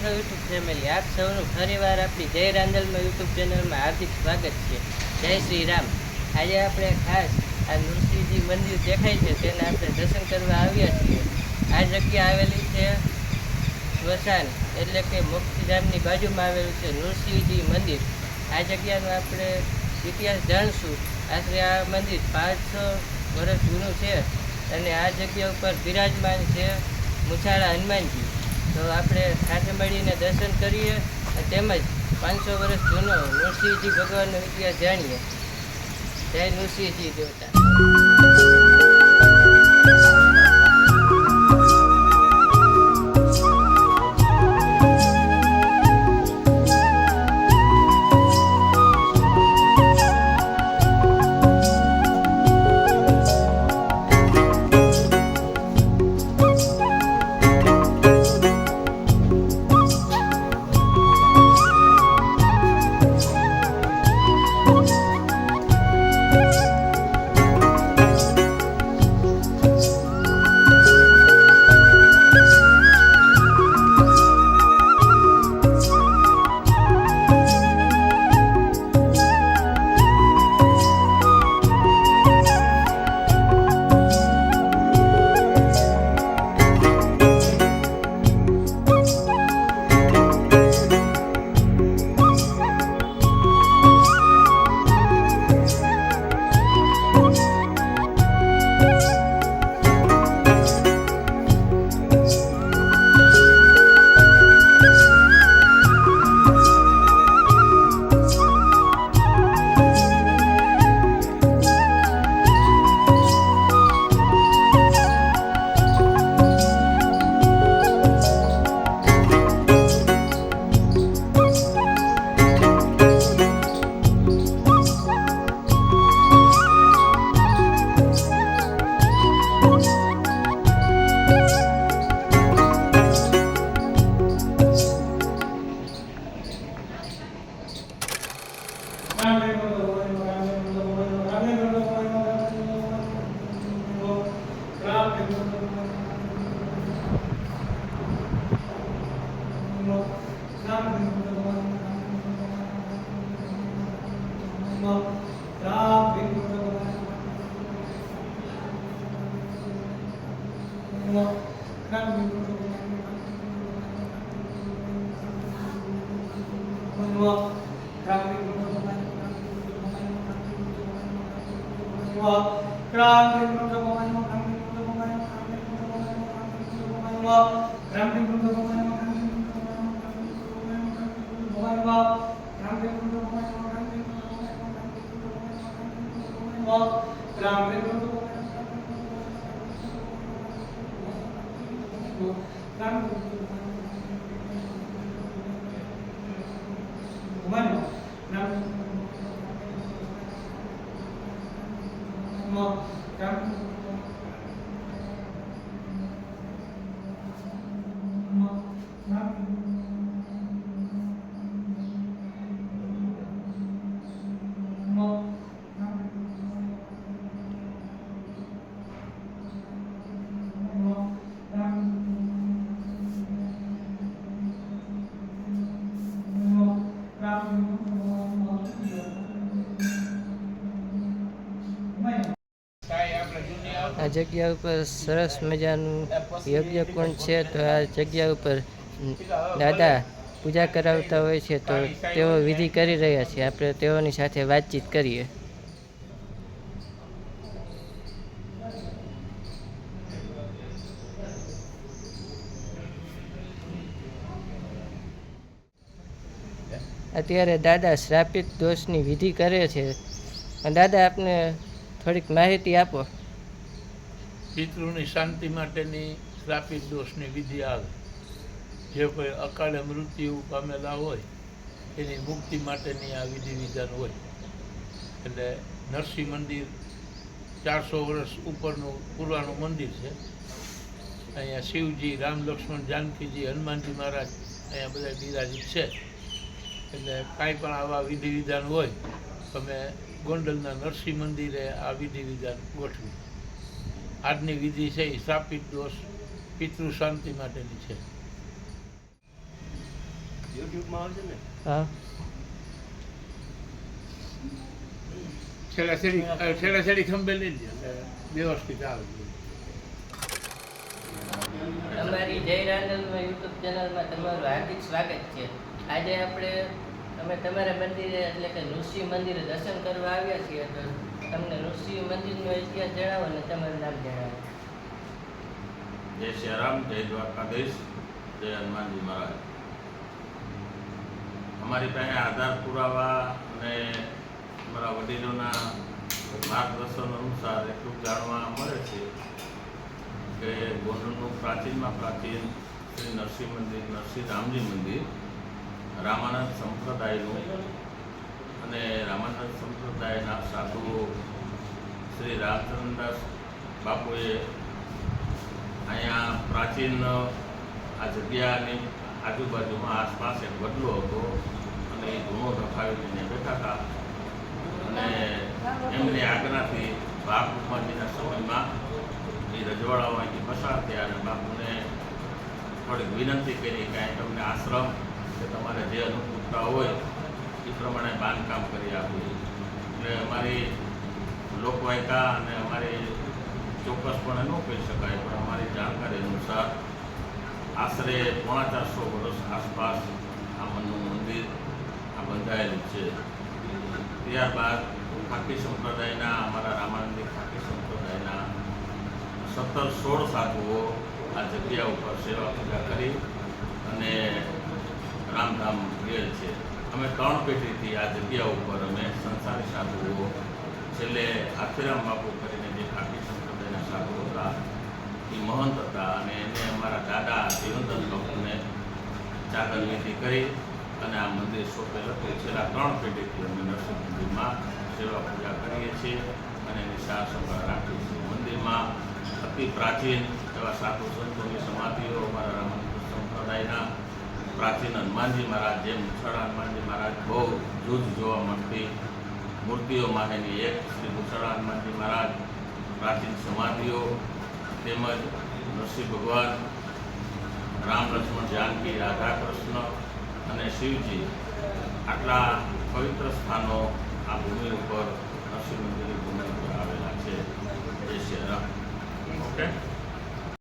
છો YouTube family, આપ સૌનું ફરીવાર આપણી જય રાંદલમાં યુટ્યુબ ચેનલમાં હાર્દિક સ્વાગત છે. જય શ્રી રામ. આજે આપણે ખાસ આ નૃસિંહજી મંદિર દેખાય છે તેના આપણે દર્શન કરવા આવ્યા છીએ. આ જગ્યા આવેલી છે સ્મશાન એટલે કે મુક્તિધામની બાજુમાં આવેલું છે નૃસિંહજી મંદિર. આ જગ્યાનો આપણે ઇતિહાસ જાણશું. આશરે આ મંદિર 500 વર્ષ જૂનું છે અને આ જગ્યા ઉપર બિરાજમાન છે મુછાળા હનુમાનજી. તો આપણે સાથે મળીને દર્શન કરીએ અને તેમજ 500 વર્ષ જૂનો નૃસિંહજી ભગવાનનો ઇતિહાસ જાણીએ. જય નૃસિંહજી દેવતા. આ જગ્યા ઉપર સરસ મજાનું યજ્ઞ કુંડ છે. તો આ જગ્યા ઉપર દાદા પૂજા કરાવતા હોય છે, તો તેઓ વિધિ કરી રહ્યા છે. આપણે તેઓની સાથે વાતચીત કરીએ. અત્યારે દાદા શ્રાપિત દોષની વિધિ કરે છે. દાદા, આપને થોડીક માહિતી આપો. પિતૃની શાંતિ માટેની શ્રાપિત દોષની વિધિ આવે. જે કોઈ અકાળે મૃત્યુ પામેલા હોય એની મુક્તિ માટેની આ વિધિ વિધાન હોય. એટલે નરસિંહ મંદિર 400 વર્ષ ઉપરનું પુરાણું મંદિર છે. અહીંયા શિવજી, રામ, લક્ષ્મણ, જાનકીજી, હનુમાનજી મહારાજ અહીંયા બધા બિરાજિત છે. એટલે કાંઈ પણ આવા વિધિ વિધાન હોય તમે ગોંડલના નરસિંહ મંદિરે આ વિધિ વિધાન ગોઠવી. આજની વિધિ છે એ શ્રાપિત દોષ પિતૃ શાંતિ માટેની છે. યુટ્યુબમાં આવશે ને. હા છેડા ખંભે લઈ લે એટલે વ્યવસ્થિત આવે. અમારી જય રાંદલમાં યુટ્યુબ ચેનલમાં તમારું હાર્દિક સ્વાગત છે. આજે અમે તમારા મંદિરે એટલે કે ઋષિ મંદિરે દર્શન કરવા આવ્યા છીએ. તો તમને ઋષિ મંદિરનો ઇતિહાસ જણાવો અને તમારું નામ જણાવો. જય શ્રીરામ, જય દ્વારકાધીશ, જય હનુમાનજી મહારાજ. અમારી પાસે આધાર પુરાવા અને અમારા વડીલોના માર્ગદર્શન અનુસાર એટલું જાણવા મળે છે કે ગોંડલનું પ્રાચીનમાં પ્રાચીન શ્રી નરસિંહ મંદિર, નરસિંહ રામજી મંદિર રામાનંદ સંપ્રદાયનું અને રામાનંદ સંપ્રદાયના સાધુઓ શ્રી રામચંદ્રદાસ બાપુએ અહીંયા પ્રાચીન આ જગ્યાની આજુબાજુમાં આસપાસ એક વડલો હતો અને એ ધૂણો રખાવીને બેઠા હતા અને એમની આજ્ઞાથી બાપુમાજીના સમયમાં એ રજવાડાઓ અહીંથી પસાર થયા અને બાપુને થોડીક વિનંતી કરી કે અહીં તમને આશ્રમ કે તમારે જે અનુકૂળતા હોય એ પ્રમાણે બાંધકામ કરી આપવું. એટલે અમારી લોકવાયકા અને અમારી ચોક્કસપણે ન કહી શકાય પણ અમારી જાણકારી અનુસાર આશરે 450 વર્ષ આસપાસ આ મનનું મંદિર આ બંધાયેલું છે. ત્યારબાદ ખાકી સંપ્રદાયના અમારા રામાનંદી ખાકી સંપ્રદાયના 17-16 સાધુઓ આ જગ્યા ઉપર સેવા પૂજા કરી અને રામધામ ગયેલ છે. અમે 3 પેઢીથી આ જગ્યા ઉપર અમે સંસારી સાધુઓ છેલ્લે આખીરામ બાપુ કરીને જે ખાકી સંપ્રદાયના સાધુ હતા એ મહંત હતા અને એને અમારા દાદા જીવનદાસ બાપુને ચાદર વિધિ કરી અને આ મંદિર સોંપેલ હતું. છેલ્લા 3 પેઢીથી અમે નરસિંહ મંદિરમાં સેવા પૂજા કરીએ છીએ અને એની સાર સંભાળ રાખીએ છીએ. મંદિરમાં અતિ પ્રાચીન એવા સાધુ સંતોની સમાધિઓ અમારા રામાનંદ સંપ્રદાયના પ્રાચીન હનુમાનજી મહારાજ, જેમ મુછાળા હનુમાનજી મહારાજ બહુ જૂજ જોવા મળતી મૂર્તિઓ માટેની એક શ્રી મુછાળા હનુમાનજી મહારાજ, પ્રાચીન સમાધિઓ તેમજ નરસિંહ ભગવાન, રામ લક્ષ્મણ જાનકી, રાધા કૃષ્ણ અને શિવજી આટલા પવિત્ર સ્થાનો આ ભૂમિ ઉપર નરસિંહ મંદિરની ભૂમિ ઉપર આવેલા છે. જય શ્રી રામ. ઓકે.